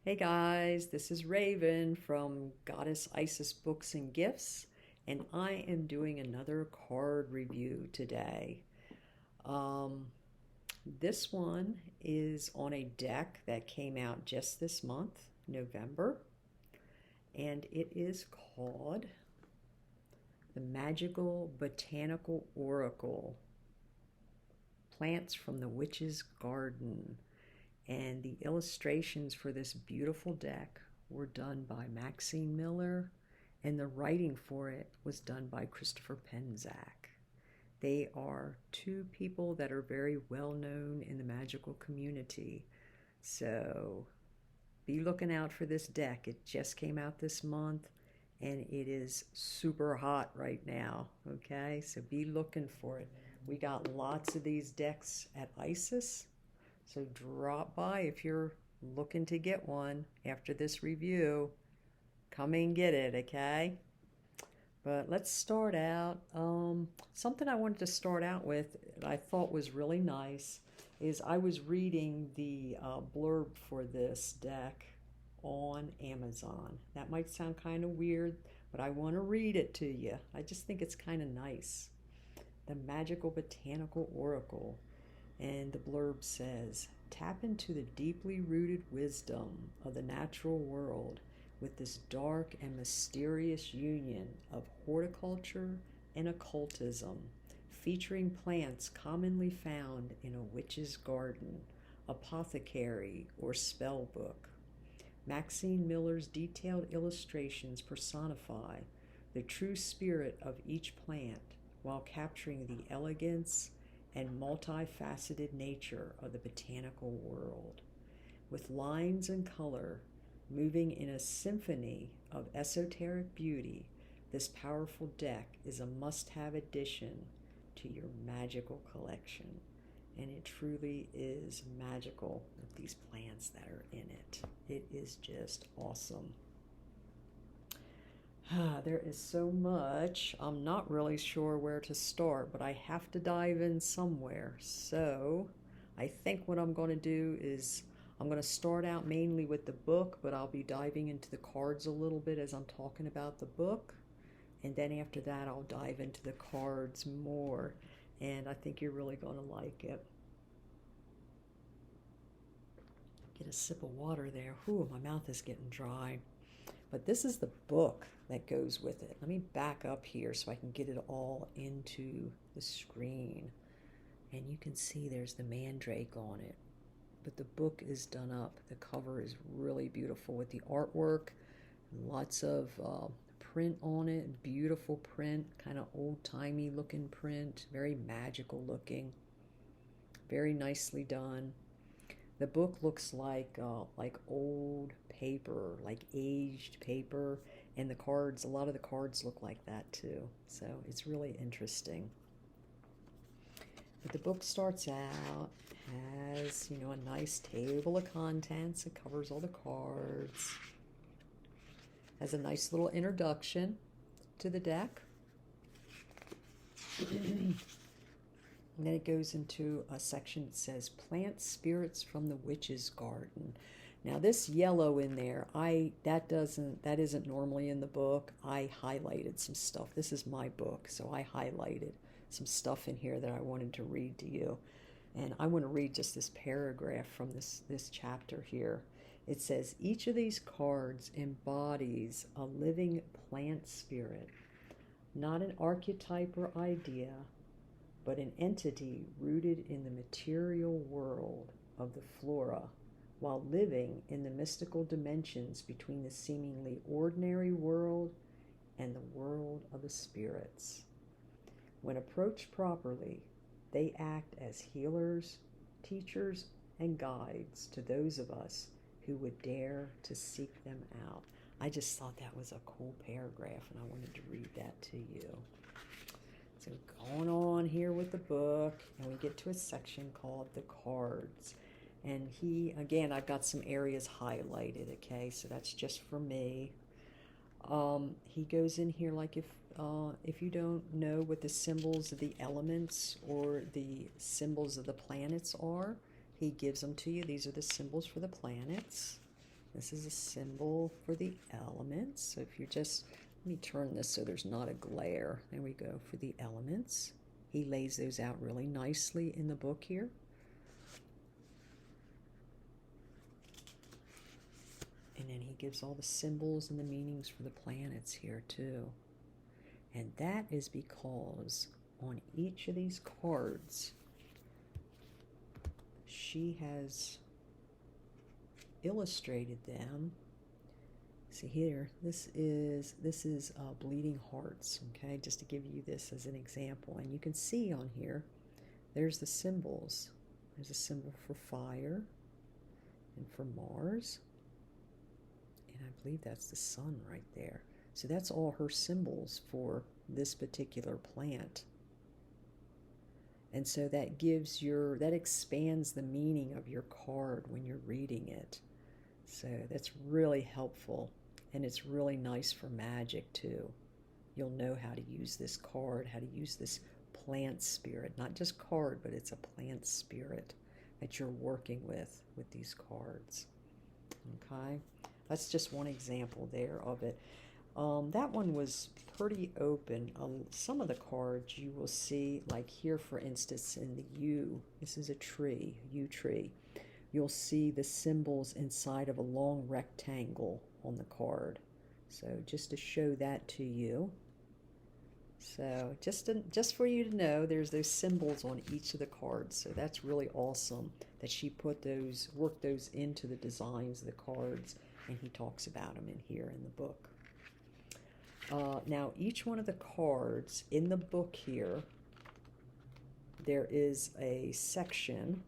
Hey guys, this is Raven from Goddess Isis Books and Gifts, and I am doing another card review today. Um, this one is on a deck that came out just this month, November, and it is called the Magickal Botanical Oracle, Plants from the Witch's Garden. And the illustrations for this beautiful deck were done by Maxine Miller, and the writing for it was done by Christopher Penczak. They are two people that are very well known in the magical community. So be looking out for this deck. It just came out this month and it is super hot right now. Okay, so be looking for it. We got lots of these decks at Isis. So drop by if you're looking to get one after this review. Come and get it, okay? But let's start out. Something I wanted to start out with that I thought was really nice is I was reading the blurb for this deck on Amazon. That might sound kind of weird, but I want to read it to you. I just think it's kind of nice. The Magickal Botanical Oracle. And the blurb says, tap into the deeply rooted wisdom of the natural world with this dark and mysterious union of horticulture and occultism, featuring plants commonly found in a witch's garden, apothecary, or spell book. Maxine Miller's detailed illustrations personify the true spirit of each plant while capturing the elegance and multifaceted nature of the botanical world. With lines and color moving in a symphony of esoteric beauty, this powerful deck is a must-have addition to your magical collection. And it truly is magical with these plants that are in it. It is just awesome. There is so much. I'm not really sure where to start, but I have to dive in somewhere. So I think what I'm going to do is I'm going to start out mainly with the book, but I'll be diving into the cards a little bit as I'm talking about the book. And then after that, I'll dive into the cards more. And I think you're really going to like it. Get a sip of water there. Whew, my mouth is getting dry. But this is the book that goes with it. Let me back up here so I can get it all into the screen. And you can see there's the Mandrake on it. But the book is done up. The cover is really beautiful with the artwork. Lots of print on it. Beautiful print. Kind of old-timey looking print. Very magical looking. Very nicely done. The book looks like old paper, like aged paper, and the cards, a lot of the cards look like that too. So it's really interesting. But the book starts out, has, a nice table of contents. It covers all the cards. Has a nice little introduction to the deck. And then it goes into a section that says plant spirits from the witch's garden. Now this yellow in there, that isn't normally in the book. I highlighted some stuff. This is my book, so I highlighted some stuff in here that I wanted to read to you. And I want to read just this paragraph from this chapter here. It says, each of these cards embodies a living plant spirit, not an archetype or idea, but an entity rooted in the material world of the flora, while living in the mystical dimensions between the seemingly ordinary world and the world of the spirits. When approached properly, they act as healers, teachers, and guides to those of us who would dare to seek them out. I just thought that was a cool paragraph, and I wanted to read that to you. So going on here with the book, and we get to a section called the cards. And again, I've got some areas highlighted, okay? So that's just for me. He goes in here like if you don't know what the symbols of the elements or the symbols of the planets are, he gives them to you. These are the symbols for the planets. This is a symbol for the elements. So if you just, let me turn this so there's not a glare. There we go, for the elements. He lays those out really nicely in the book here. And then he gives all the symbols and the meanings for the planets here too. And that is because on each of these cards, she has illustrated them. See here, this is bleeding hearts, okay, just to give you this as an example. And you can see on here, there's the symbols. There's a symbol for fire and for Mars. And I believe that's the sun right there. So that's all her symbols for this particular plant. And so that gives that expands the meaning of your card when you're reading it. So that's really helpful. And it's really nice for magic too. You'll know how to use this card, how to use this plant spirit. Not just card, but it's a plant spirit that you're working with these cards. Okay? That's just one example there of it. That one was pretty open. Some of the cards you will see, like here for instance in the U, this is a tree, U tree. You'll see the symbols inside of a long rectangle on the card. So just to show that to you. So just for you to know, there's those symbols on each of the cards. So that's really awesome that she worked those into the designs of the cards, and he talks about them in here in the book. Now, each one of the cards in the book here, there is a section.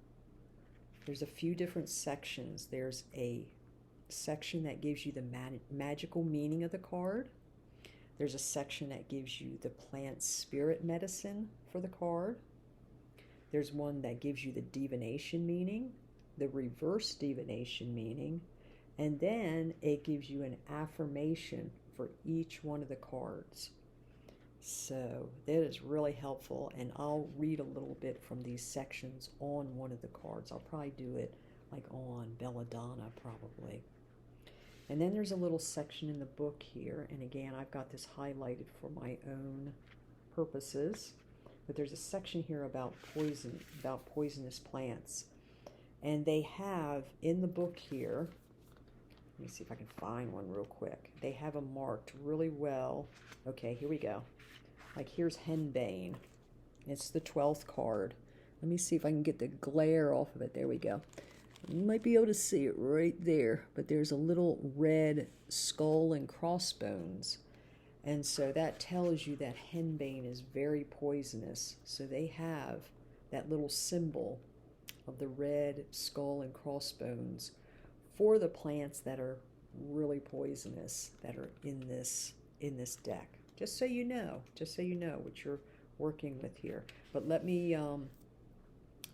There's a few different sections. There's a section that gives you the magical meaning of the card. There's a section that gives you the plant spirit medicine for the card. There's one that gives you the divination meaning, the reverse divination meaning, and then it gives you an affirmation for each one of the cards. So that is really helpful, and I'll read a little bit from these sections on one of the cards. I'll probably do it like on Belladonna probably. And then there's a little section in the book here, and again I've got this highlighted for my own purposes, but there's a section here about poisonous plants. And they have in the book here, let me see if I can find one real quick. They have them marked really well. Okay, here we go. Like here's Hen Bane. It's the 12th card. Let me see if I can get the glare off of it. There we go. You might be able to see it right there, but there's a little red skull and crossbones. And so that tells you that Hen Bane is very poisonous. So they have that little symbol of the red skull and crossbones for the plants that are really poisonous that are in this deck. Just so you know what you're working with here. But let me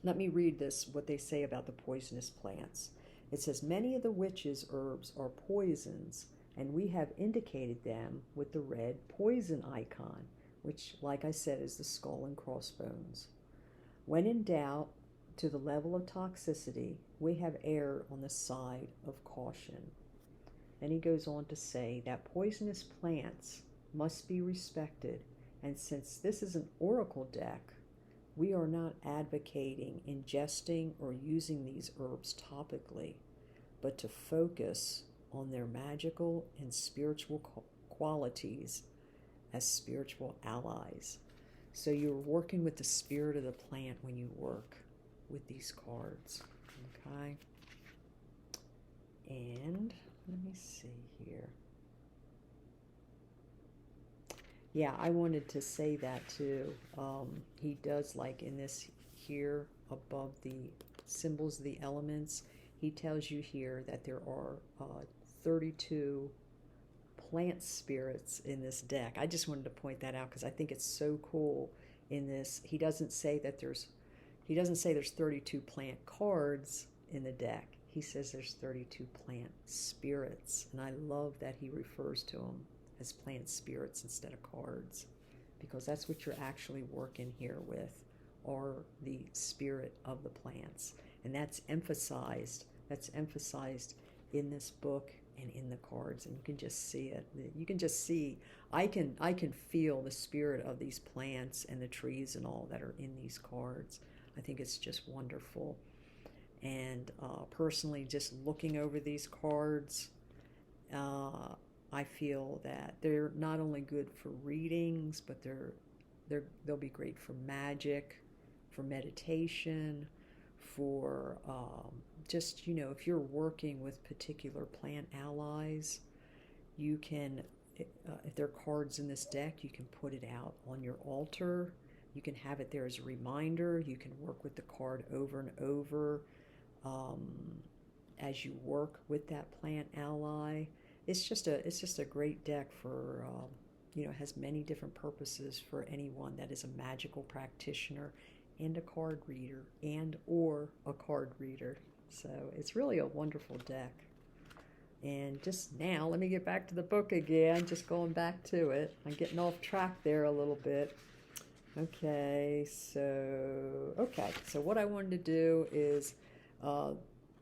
read this, what they say about the poisonous plants. It says, many of the witch's herbs are poisons, and we have indicated them with the red poison icon, which, like I said, is the skull and crossbones. When in doubt, to the level of toxicity, we have erred on the side of caution. Then he goes on to say that poisonous plants must be respected, and since this is an oracle deck, we are not advocating ingesting or using these herbs topically, but to focus on their magical and spiritual qualities as spiritual allies. So you're working with the spirit of the plant when you work with these cards, okay? And let me see here. Yeah, I wanted to say that too. He does, like in this here above the symbols of the elements, he tells you here that there are 32 plant spirits in this deck. I just wanted to point that out because I think it's so cool in this. He doesn't say there's 32 plant cards in the deck. He says there's 32 plant spirits, and I love that he refers to them as plant spirits instead of cards, because that's what you're actually working here with, or the spirit of the plants. And that's emphasized in this book and in the cards, and you can just see it. You can just see, I can feel the spirit of these plants and the trees and all that are in these cards. I think it's just wonderful. And personally, just looking over these cards, I feel that they're not only good for readings, but they'll be great for magic, for meditation, for just, if you're working with particular plant allies, you can, if there are cards in this deck, you can put it out on your altar. You can have it there as a reminder. You can work with the card over and over as you work with that plant ally. It's just a great deck for, has many different purposes for anyone that is a magical practitioner and a card reader or a card reader. So it's really a wonderful deck. And just now, let me get back to the book again, just going back to it. I'm getting off track there a little bit. Okay, so what I wanted to do is,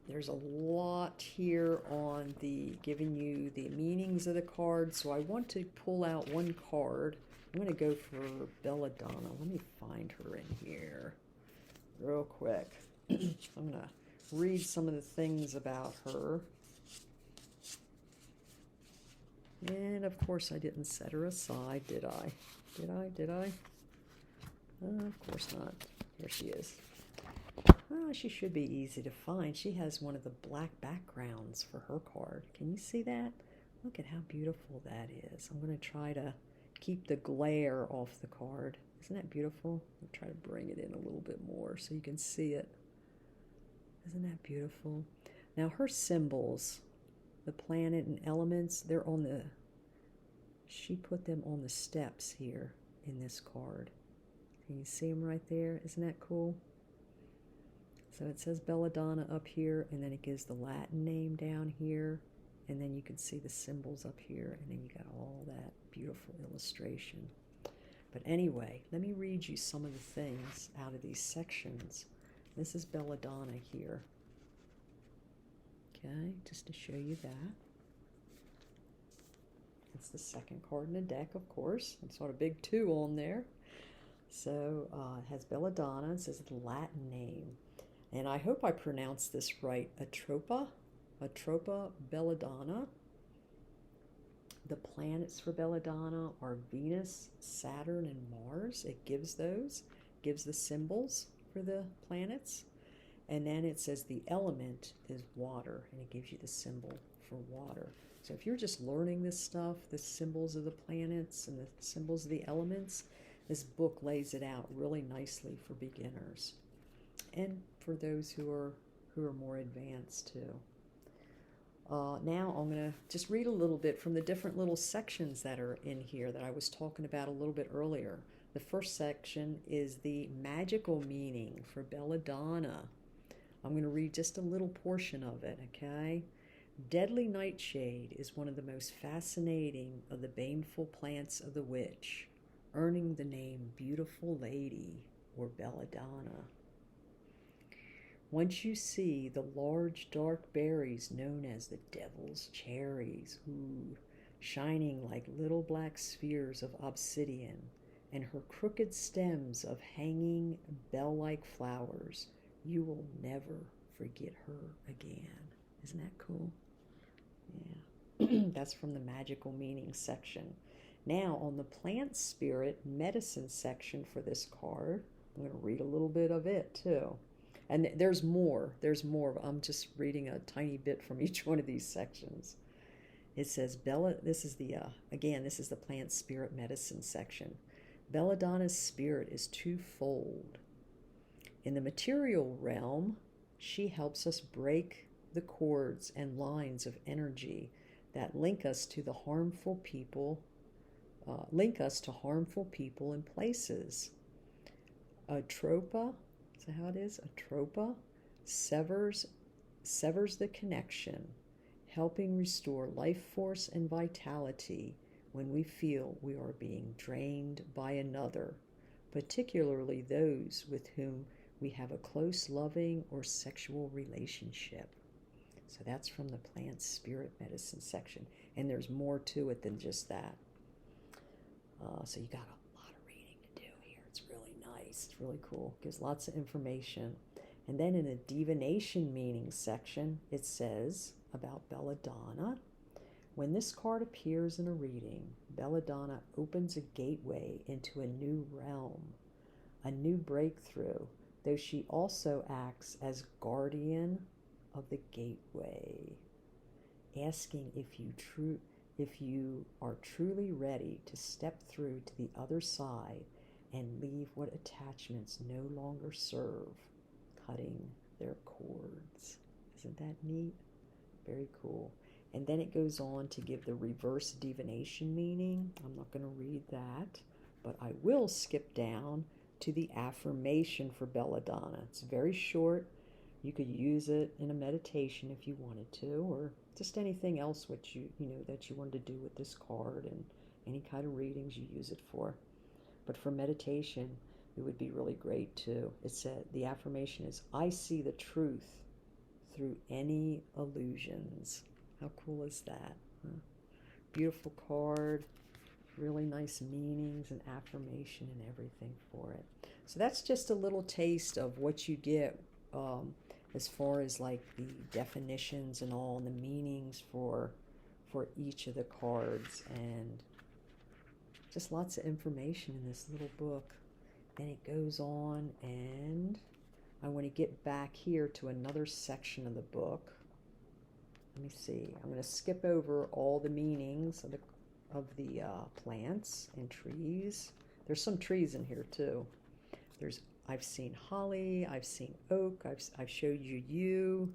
there's a lot here on giving you the meanings of the cards. So I want to pull out one card. I'm going to go for Belladonna. Let me find her in here real quick. I'm going to read some of the things about her. And of course I didn't set her aside, did I? Did I? Of course not. Here she is. She should be easy to find. She has one of the black backgrounds for her card. Can you see that? Look at how beautiful that is. I'm going to try to keep the glare off the card. Isn't that beautiful? I'll try to bring it in a little bit more so you can see it. Isn't that beautiful? Now her symbols, the planet and elements, she put them on the steps here in this card. Can you see them right there? Isn't that cool? So it says Belladonna up here, and then it gives the Latin name down here, and then you can see the symbols up here, and then you got all that beautiful illustration. But anyway, let me read you some of the things out of these sections. This is Belladonna here. Okay, just to show you that. It's the second card in the deck, of course. It's got a big 2 on there. So it has Belladonna. It says the Latin name. And I hope I pronounced this right. Atropa Belladonna. The planets for Belladonna are Venus, Saturn, and Mars. It gives the symbols for the planets. And then it says the element is water, and it gives you the symbol for water. So if you're just learning this stuff, the symbols of the planets and the symbols of the elements, this book lays it out really nicely for beginners. And for those who are more advanced too. Now I'm going to just read a little bit from the different little sections that are in here that I was talking about a little bit earlier. The first section is the magical meaning for Belladonna. I'm going to read just a little portion of it, okay? Deadly nightshade is one of the most fascinating of the baneful plants of the witch, earning the name Beautiful Lady or Belladonna. Once you see the large dark berries known as the devil's cherries, shining like little black spheres of obsidian, and her crooked stems of hanging bell-like flowers, you will never forget her again. Isn't that cool? Yeah. That's from the magical meaning section. Now on the plant spirit medicine section for this card, I'm going to read a little bit of it too. And there's more. I'm just reading a tiny bit from each one of these sections. It says, this is the plant spirit medicine section. Belladonna's spirit is twofold. In the material realm, she helps us break the cords and lines of energy that link us to harmful people and places. Atropa, is that how it is? Atropa severs the connection, helping restore life force and vitality when we feel we are being drained by another, particularly those with whom we have a close loving or sexual relationship. So that's from the plant spirit medicine section. And there's more to it than just that. So you got a lot of reading to do here. It's really nice. It's really cool. Gives lots of information. And then in the divination meaning section, it says about Belladonna. When this card appears in a reading, Belladonna opens a gateway into a new realm, a new breakthrough, though she also acts as guardian of the gateway, asking if you are truly ready to step through to the other side and leave what attachments no longer serve, cutting their cords. Isn't that neat? Very cool. And then it goes on to give the reverse divination meaning. I'm not going to read that, but I will skip down to the affirmation for Belladonna. It's very short. You could use it in a meditation if you wanted to, or just anything else which you know that you wanted to do with this card, and any kind of readings you use it for. But for meditation, it would be really great too. It said the affirmation is, I see the truth through any illusions. How cool is that? Huh? Beautiful card. Really nice meanings and affirmation and everything for it. So that's just a little taste of what you get as far as like the definitions and all, and the meanings for each of the cards, and just lots of information in this little book. And it goes on, and I want to get back here to another section of the book. Let me see. I'm going to skip over all the meanings of the plants and trees. There's some trees in here too. I've seen holly, I've seen oak, I've showed you yew.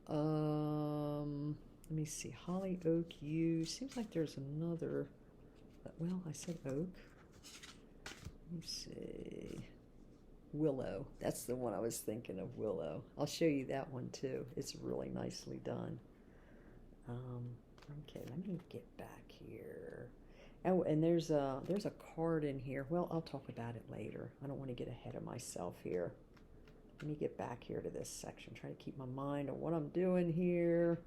Let me see, holly, oak, yew. Seems like there's another. Well, I said oak. Let me see. Willow. That's the one I was thinking of, willow. I'll show you that one too. It's really nicely done. Okay, let me get back here. Oh, and there's a card in here. Well, I'll talk about it later. I don't want to get ahead of myself here. Let me get back here to this section. Try to keep my mind on what I'm doing here.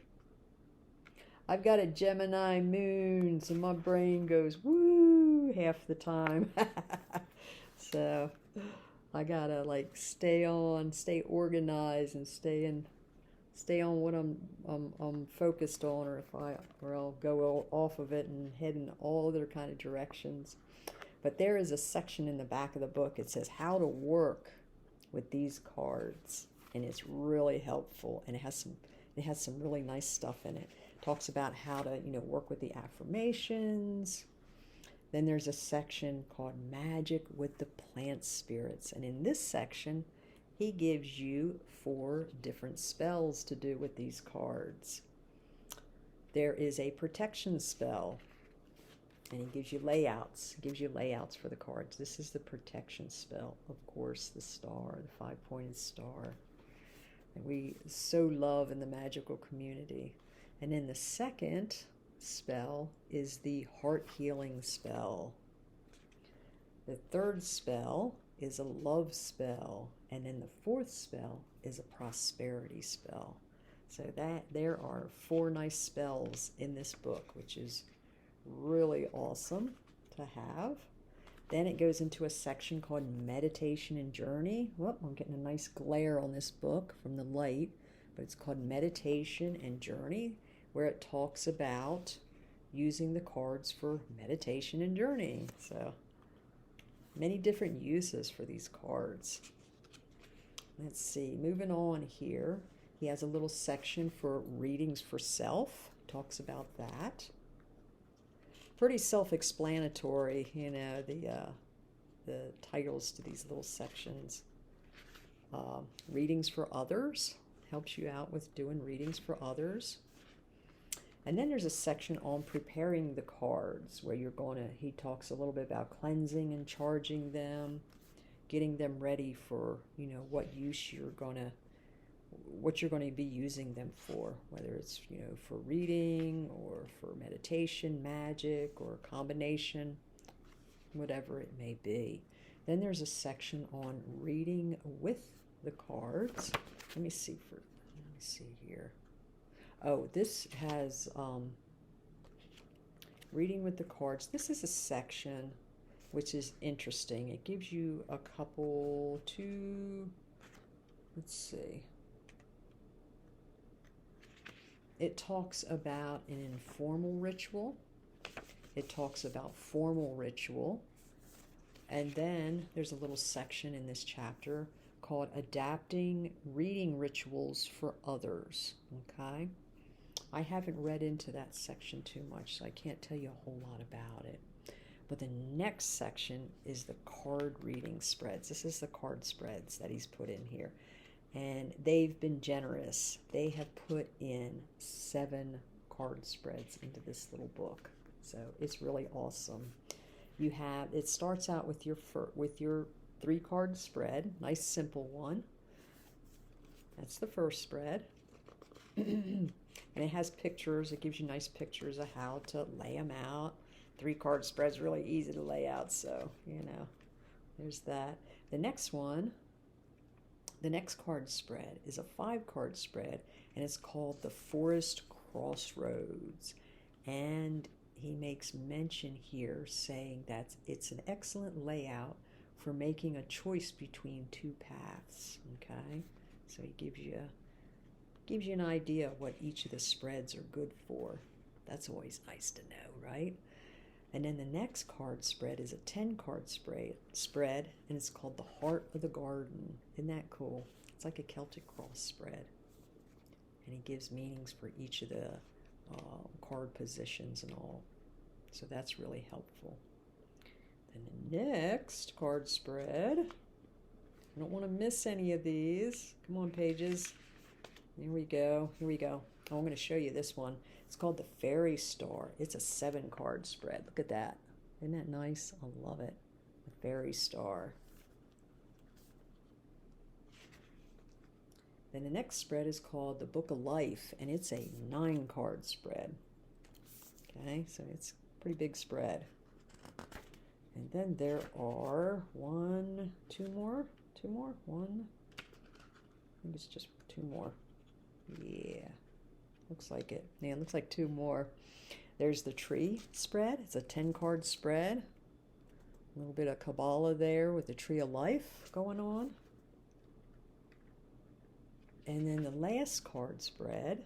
I've got a Gemini moon, so my brain goes woo half the time. So I gotta like stay organized and stay on what I'm focused on, or I'll go off of it and head in all other kind of directions. But there is a section in the back of the book. It says how to work with these cards, and it's really helpful, and it has some really nice stuff in it. It talks about how to work with the affirmations. Then there's a section called Magic with the Plant Spirits, and in this section he gives you 4 different spells to do with these cards. There is a protection spell, and he gives you layouts. He gives you layouts for the cards. This is the protection spell, of course, the star, the 5-pointed star, that we so love in the magical community. And then the second spell is the heart healing spell. The third spell is a love spell, and then the 4th spell is a prosperity spell. So that there are 4 nice spells in this book, which is really awesome to have. Then it goes into a section called Meditation and Journey. Well, I'm getting a nice glare on this book from the light, but it's called Meditation and Journey, where it talks about using the cards for meditation and journey. So many different uses for these cards. Let's see, moving on here, he has a little section for readings for self. Talks about that. Pretty self-explanatory, the titles to these little sections. Readings for others, helps you out with doing readings for others. And then there's a section on preparing the cards, where he talks a little bit about cleansing and charging them, getting them ready for, what you're going to be using them for, whether it's, for reading or for meditation, magic, or a combination, whatever it may be. Then there's a section on reading with the cards. Let me see, me see here. Oh, this has reading with the cards. This is a section which is interesting. It gives you a couple, let's see. It talks about an informal ritual. It talks about formal ritual. And then there's a little section in this chapter called Adapting Reading Rituals for Others. Okay? I haven't read into that section too much, so I can't tell you a whole lot about it. But the next section is the card reading spreads. This is the card spreads that he's put in here. And they've been generous. They have put in 7 card spreads into this little book. So it's really awesome. You have, it starts out with your 3 card spread, nice simple one. That's the first spread. And it has pictures. It gives you nice pictures of how to lay them out. 3 card spread's really easy to lay out, so there's that. The next one, the next card spread is a 5 card spread, and it's called the Forest Crossroads. And he makes mention here saying that it's an excellent layout for making a choice between 2 paths. Okay, so he gives you an idea of what each of the spreads are good for. That's always nice to know, right? And then the next card spread is a 10 card spread, and it's called the Heart of the Garden. Isn't that cool? It's like a Celtic cross spread. And he gives meanings for each of the card positions and all. So that's really helpful. Then the next card spread, I don't want to miss any of these. Come on, pages. Here we go. Here we go. Oh, I'm going to show you this one. It's called the Fairy Star. It's a 7 card spread. Look at that. Isn't that nice? I love it. The Fairy Star. Then the next spread is called the Book of Life, and it's a 9 card spread. Okay, so it's a pretty big spread. And then there are 2 more. One. I think it's just 2 more. Yeah. Looks like it. Yeah, it looks like 2 more. There's the tree spread. It's a 10 card spread. A little bit of Kabbalah there with the Tree of Life going on. And then the last card spread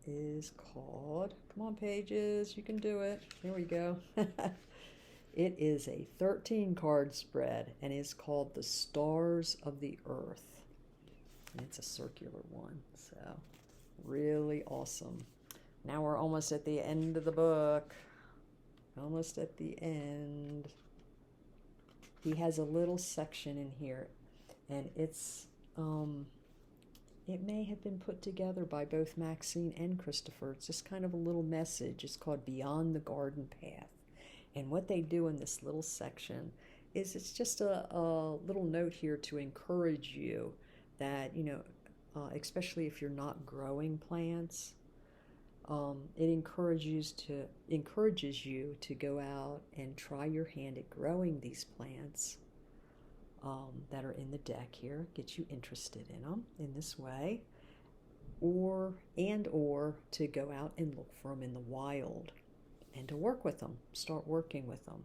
is called, come on pages, you can do it. Here we go. It is a 13 card spread, and it's called the Stars of the Earth. And it's a circular one, so really awesome. Now we're almost at the end of the book. Almost at the end. He has a little section in here, and it's it may have been put together by both Maxine and Christopher. It's just kind of a little message. It's called Beyond the Garden Path. And what they do in this little section is it's just a little note here to encourage you that, especially if you're not growing plants, it encourages you to go out and try your hand at growing these plants that are in the deck here, get you interested in them in this way, or to go out and look for them in the wild and to work with them, start working with them.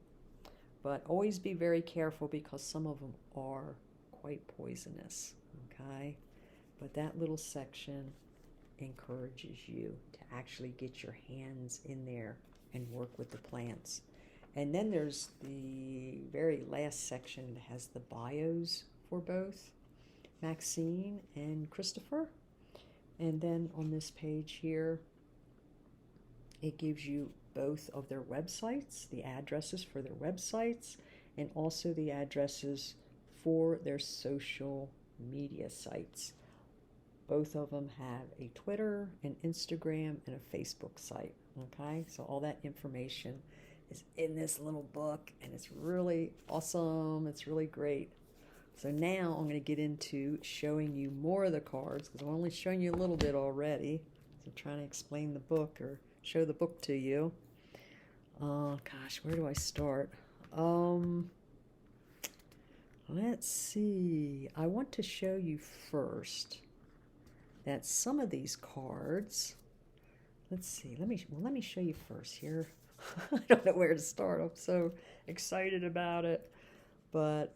But always be very careful because some of them are quite poisonous, okay? But that little section encourages you to actually get your hands in there and work with the plants. And then there's the very last section that has the bios for both Maxine and Christopher. And then on this page here, it gives you both of their websites, the addresses for their websites, and also the addresses for their social media sites. Both of them have a Twitter, an Instagram, and a Facebook site. Okay, so all that information is in this little book, and it's really awesome. It's really great. So now I'm going to get into showing you more of the cards, because I'm only showing you a little bit already. So I'm trying to explain the book or show the book to you. Gosh, where do I start? Let's see. I want to show you first that some of these cards, let's see, let me show you first here. I don't know where to start. I'm so excited about it. But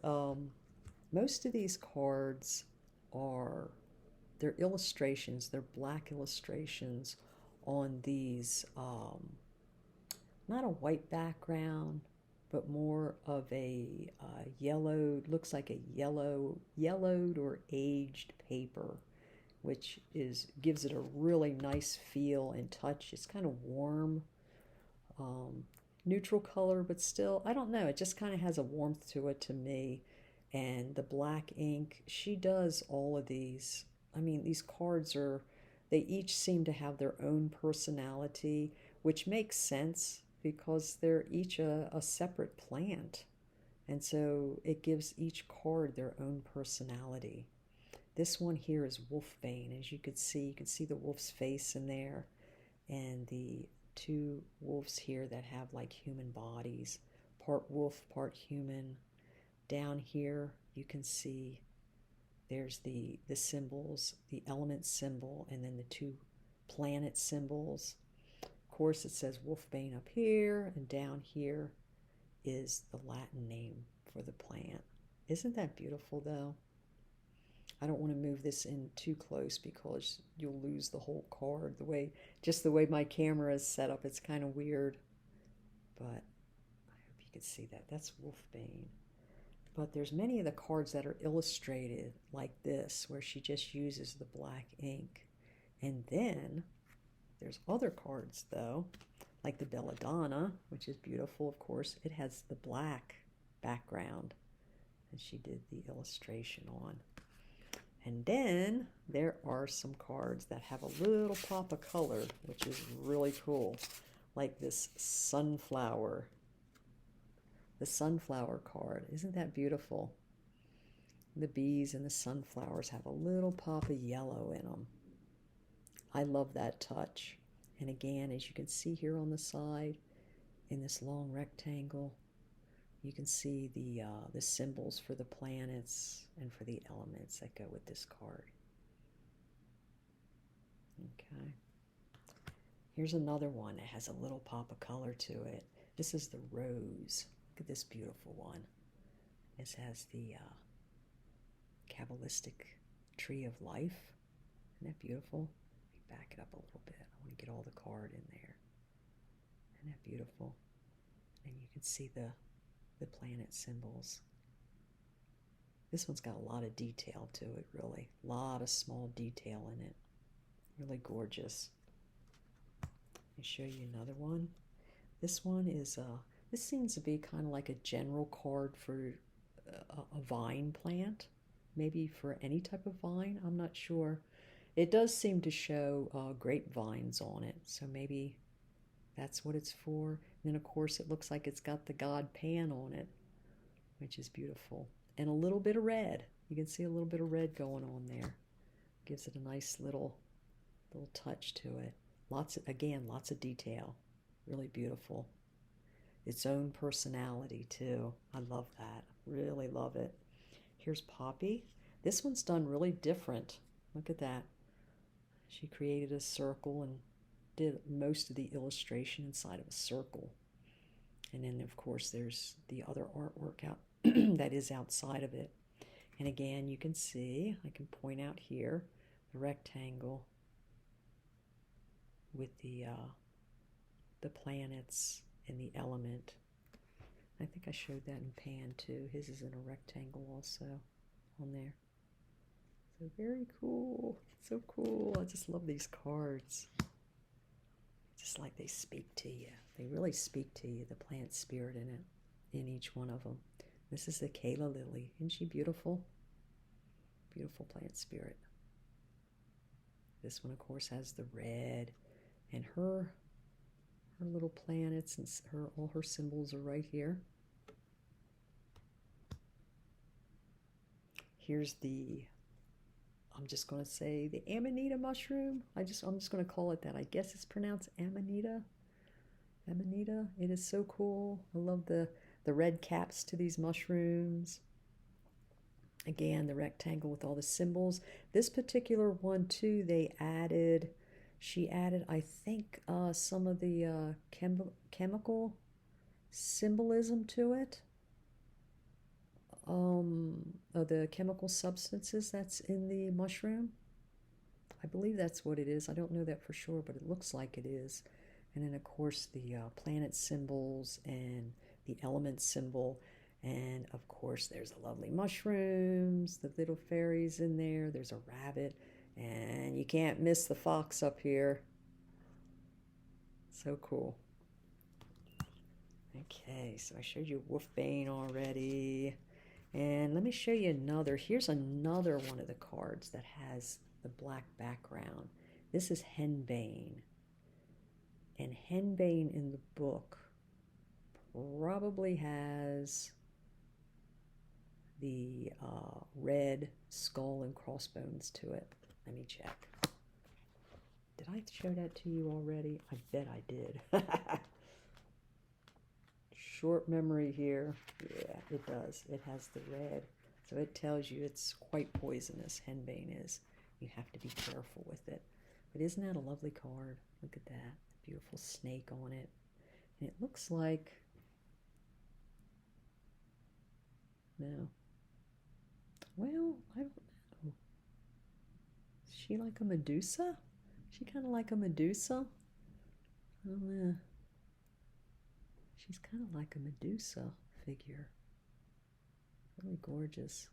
most of these cards they're illustrations, they're black illustrations on these, not a white background, but more of a yellowed, looks like a yellowed or aged paper, which gives it a really nice feel and touch. It's kind of warm, neutral color, but still, I don't know, it just kind of has a warmth to it to me. And the black ink, she does all of these. I mean, these cards they each seem to have their own personality, which makes sense because they're each a separate plant. And so it gives each card their own personality. This one here is Wolfbane. As you can see the wolf's face in there, and the two wolves here that have like human bodies, part wolf, part human. Down here you can see there's the symbols, the element symbol, and then the two planet symbols. Of course, it says Wolfbane up here, and down here is the Latin name for the plant. Isn't that beautiful, though? I don't want to move this in too close because you'll lose the whole card. Just the way my camera is set up, it's kind of weird. But I hope you can see that. That's Wolfbane. But there's many of the cards that are illustrated like this, where she just uses the black ink. And then there's other cards, though, like the Belladonna, which is beautiful, of course. It has the black background that she did the illustration on. And then there are some cards that have a little pop of color, which is really cool, like this sunflower. The sunflower card. Isn't that beautiful? The bees and the sunflowers have a little pop of yellow in them. I love that touch. And again, as you can see here on the side, in this long rectangle, you can see the symbols for the planets and for the elements that go with this card. Okay. Here's another one that has a little pop of color to it. This is the rose. Look at this beautiful one. This has the Kabbalistic tree of life. Isn't that beautiful? Let me back it up a little bit. I want to get all the card in there. Isn't that beautiful? And you can see the planet symbols. This one's got a lot of detail to it, really. A lot of small detail in it. Really gorgeous. Let me show you another one. This one is this seems to be kind of like a general card for a vine plant, maybe for any type of vine. I'm not sure. It does seem to show grapevines on it, so maybe that's what it's for. And then, of course, it looks like it's got the god Pan on it, which is beautiful. And a little bit of red. You can see a little bit of red going on there. Gives it a nice little touch to it. Lots of detail. Really beautiful. Its own personality, too. I love that. Really love it. Here's Poppy. This one's done really different. Look at that. She created a circle and did most of the illustration inside of a circle. And then, of course, there's the other artwork out that is outside of it. And again, you can see, I can point out here, the rectangle with the planets and the element. I think I showed that in Pan too. His is in a rectangle also on there. So very cool. So cool. I just love these cards. Just like they speak to you. They really speak to you, the plant spirit in it, in each one of them. This is the Kayla Lily. Isn't she beautiful? Beautiful plant spirit. This one, of course, has the red, and her little planets and all her symbols are right here. Here's I'm just going to say the Amanita mushroom. I'm just going to call it that. I guess it's pronounced Amanita. Amanita. It is so cool. I love the red caps to these mushrooms. Again, the rectangle with all the symbols. This particular one too, she added, I think, some of the chemical symbolism to it. Of the chemical substances that's in the mushroom. I believe that's what it is. I don't know that for sure, but it looks like it is. And then, of course, the planet symbols and the element symbol. And, of course, there's the lovely mushrooms, the little fairies in there. There's a rabbit. And you can't miss the fox up here. So cool. Okay, so I showed you Wolfbane already. And let me show you another. Here's another one of the cards that has the black background. This is Hen Bane. And Hen Bane in the book probably has the red skull and crossbones to it. Let me check. Did I show that to you already? I bet I did. Short memory here. Yeah, it does. It has the red. So it tells you it's quite poisonous, Hen Bane is. You have to be careful with it. But isn't that a lovely card? Look at that. Beautiful snake on it. And it looks like... No. Well, I don't know. Is she like a Medusa? Is she kind of like a Medusa? Oh, yeah. She's kind of like a Medusa figure. Really gorgeous.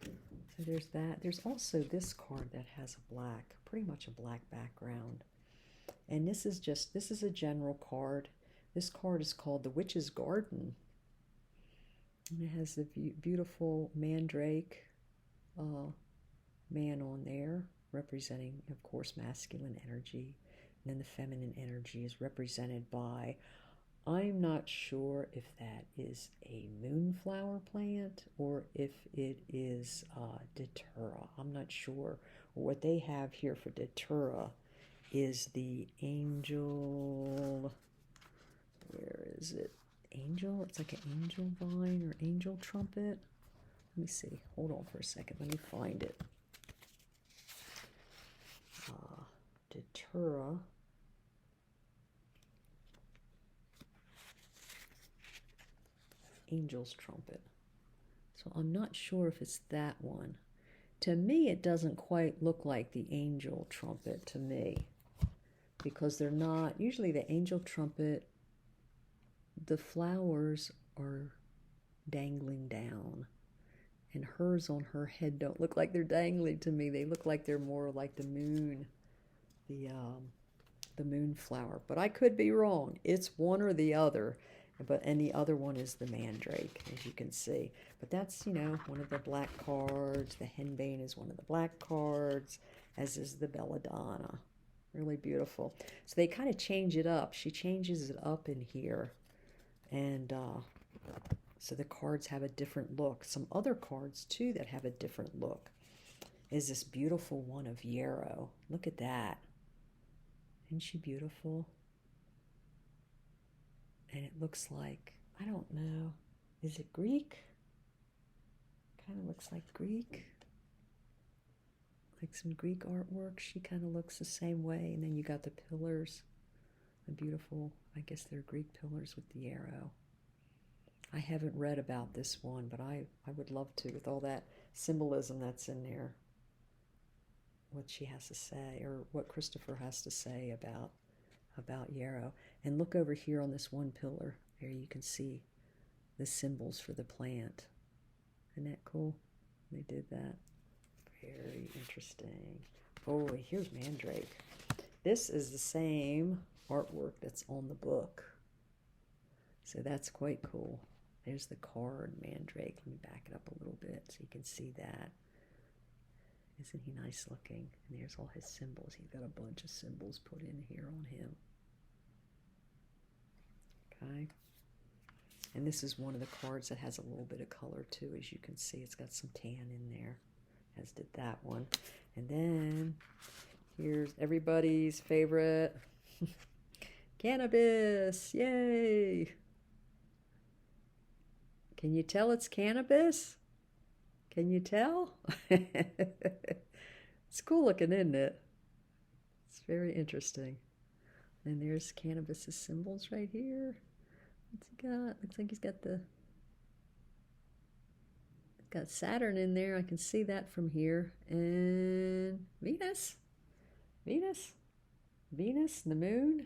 So there's that. There's also this card that has a black, pretty much a black background. And this is a general card. This card is called the Witch's Garden. And it has the beautiful Mandrake man on there, representing, of course, masculine energy. And then the feminine energy is represented by, I'm not sure if that is a moonflower plant or if it is datura. I'm not sure. What they have here for datura is the angel, where is it? Angel? It's like an angel vine or angel trumpet. Let me see. Hold on for a second. Let me find it. Datura. Angel's trumpet. So I'm not sure if it's that one. To me, it doesn't quite look like the angel trumpet to me, because they're not, usually the angel trumpet, the flowers are dangling down, and hers on her head don't look like they're dangling to me. They look like they're more like the moon, the moonflower. But I could be wrong. It's one or the other. And the other one is the Mandrake, as you can see. But that's, one of the black cards. The Hen Bane is one of the black cards, as is the Belladonna. Really beautiful. So they kind of change it up. She changes it up in here. And so the cards have a different look. Some other cards, too, that have a different look is this beautiful one of Yarrow. Look at that. Isn't she beautiful? And it looks like, I don't know, is it Greek? Kind of looks like Greek. Like some Greek artwork. She kind of looks the same way. And then you got the pillars. The beautiful, I guess they're Greek pillars with the arrow. I haven't read about this one, but I would love to, with all that symbolism that's in there. What she has to say, or what Christopher has to say about Yarrow. And look over here on this one pillar. There you can see the symbols for the plant. Isn't that cool? They did that. Very interesting. Oh, here's Mandrake. This is the same artwork that's on the book. So that's quite cool. There's the card, Mandrake. Let me back it up a little bit so you can see that. Isn't he nice looking? And there's all his symbols. He's got a bunch of symbols put in here on him. Okay. And this is one of the cards that has a little bit of color too, as you can see. It's got some tan in there, as did that one. And then here's everybody's favorite Cannabis. Yay! Can you tell it's cannabis? Can you tell? It's cool looking, isn't it? It's very interesting. And there's Cannabis's symbols right here. What's he got? Looks like he's got Saturn in there. I can see that from here. And Venus. Venus. Venus, the moon.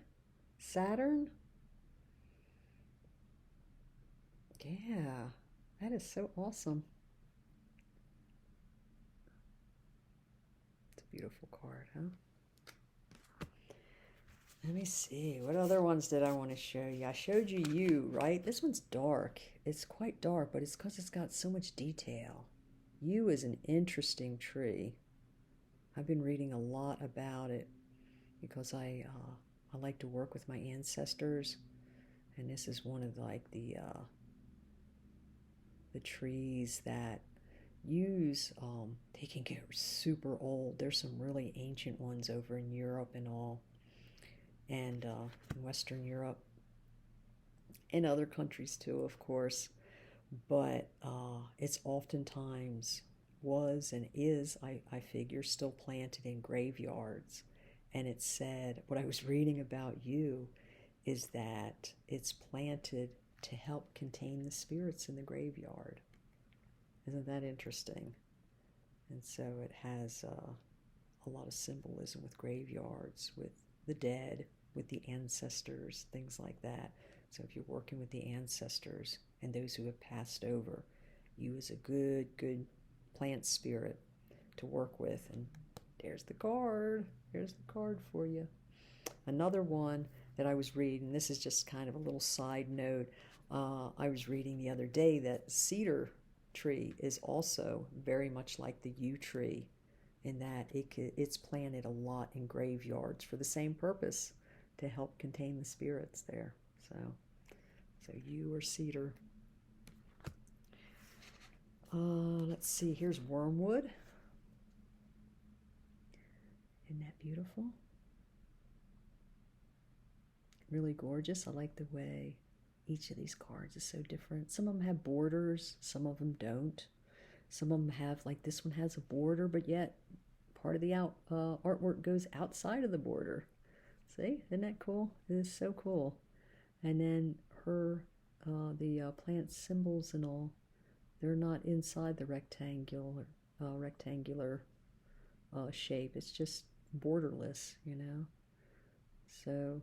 Saturn. Yeah, that is so awesome. It's a beautiful card, huh? Let me see. What other ones did I want to show you? I showed you, right? This one's dark. It's quite dark, but it's because it's got so much detail. Yew is an interesting tree. I've been reading a lot about it because I like to work with my ancestors, and this is one of like the trees that use. They can get super old. There's some really ancient ones over in Europe and all, and in Western Europe, and other countries too, of course. But it's oftentimes was and is, I figure, still planted in graveyards. And it said, what I was reading about you is that it's planted to help contain the spirits in the graveyard. Isn't that interesting? And so it has a lot of symbolism with graveyards, with the dead, with the ancestors, things like that. So if you're working with the ancestors and those who have passed over, you is a good plant spirit to work with. And there's the card. There's the card for you. Another one that I was reading, this is just kind of a little side note. I was reading the other day that cedar tree is also very much like the yew tree in that it's planted a lot in graveyards for the same purpose, to help contain the spirits there. So yew or cedar. Let's see, here's Wormwood. Isn't that beautiful? Really gorgeous. I like the way each of these cards is so different. Some of them have borders, some of them don't. Some of them have, like this one has a border, but yet part of the artwork goes outside of the border. See, isn't that cool? It is so cool. And then the plant symbols and all, they're not inside the rectangular shape. It's just borderless, you know. So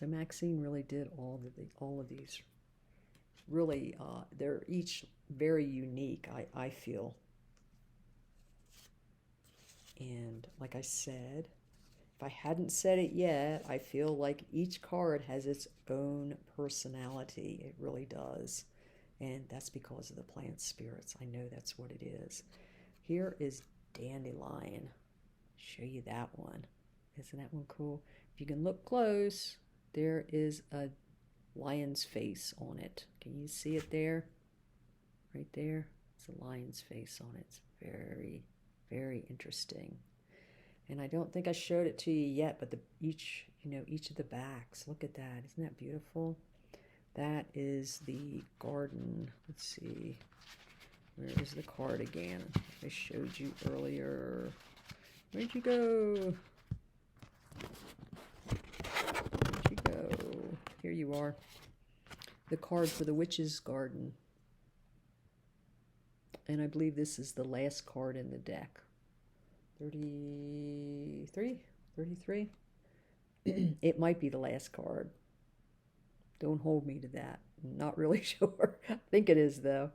Maxine really did all of these. Really, they're each very unique, I feel. And like I said, if I hadn't said it yet, I feel like each card has its own personality. It really does. And that's because of the plant spirits. I know that's what it is. Here is Dandelion. Show you that one. Isn't that one cool? If you can look close, there is a lion's face on it. Can you see it there? Right there? It's a lion's face on it. It's very, very interesting. And I don't think I showed it to you yet, but each of the backs. Look at that. Isn't that beautiful? That is the garden. Let's see. Where is the card again? I showed you earlier. Where'd you go? Where'd you go? Here you are. The card for the witch's garden. And I believe this is the last card in the deck. 33? 33? It might be the last card. Don't hold me to that. I'm not really sure. I think it is, though.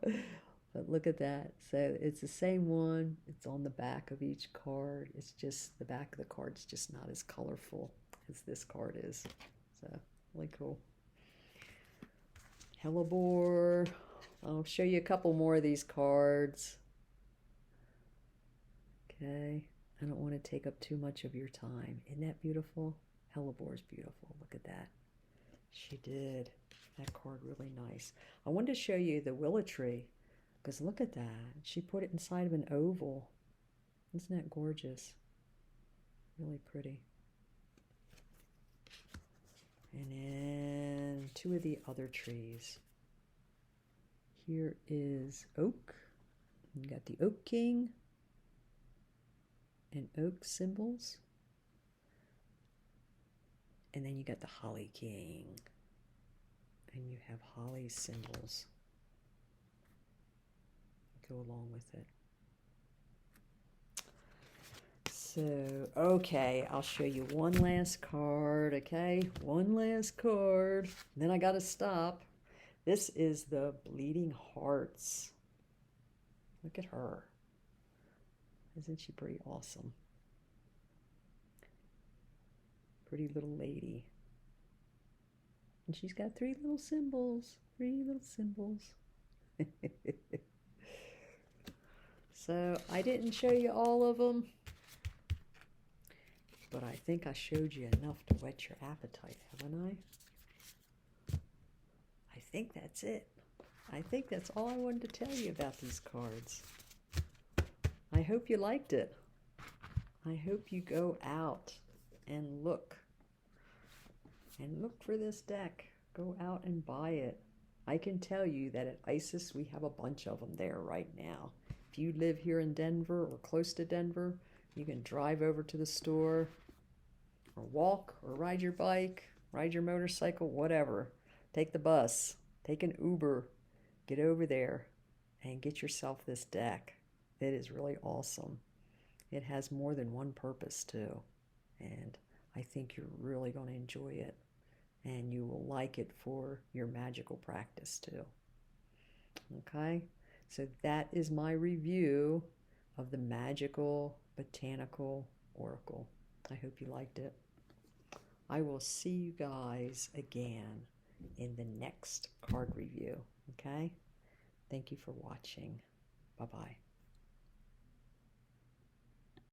But look at that. So it's the same one. It's on the back of each card. It's just the back of the card's just not as colorful as this card is. So really cool. Hellebore. I'll show you a couple more of these cards. Okay. I don't want to take up too much of your time. Isn't that beautiful? Hellebore's beautiful. Look at that. She did. That card really nice. I wanted to show you the willow tree, because look at that. She put it inside of an oval. Isn't that gorgeous? Really pretty. And then two of the other trees. here is oak. You got the Oak King and oak symbols. And then you got the Holly King. And you have holly symbols go along with it. So, okay, I'll show you one last card, okay? One last card. Then I gotta stop. This is the Bleeding Hearts. Look at her. Isn't she pretty awesome? Pretty little lady. And she's got three little symbols. Three little symbols. So I didn't show you all of them, but I think I showed you enough to whet your appetite, haven't I? I think that's it. I think that's all I wanted to tell you about these cards. I hope you liked it. I hope you go out and look for this deck. Go out and buy it. I can tell you that at ISIS we have a bunch of them there right now. If you live here in Denver or close to Denver, you can drive over to the store or walk or ride your bike, ride your motorcycle, whatever. Take the bus, take an Uber, get over there and get yourself this deck. It is really awesome. It has more than one purpose too, and I think you're really going to enjoy it, and you will like it for your magical practice too. Okay, so that is my review of the Magickal Botanical Oracle. I hope you liked it. I will see you guys again in the next card review. Okay, thank you for watching. Bye-bye.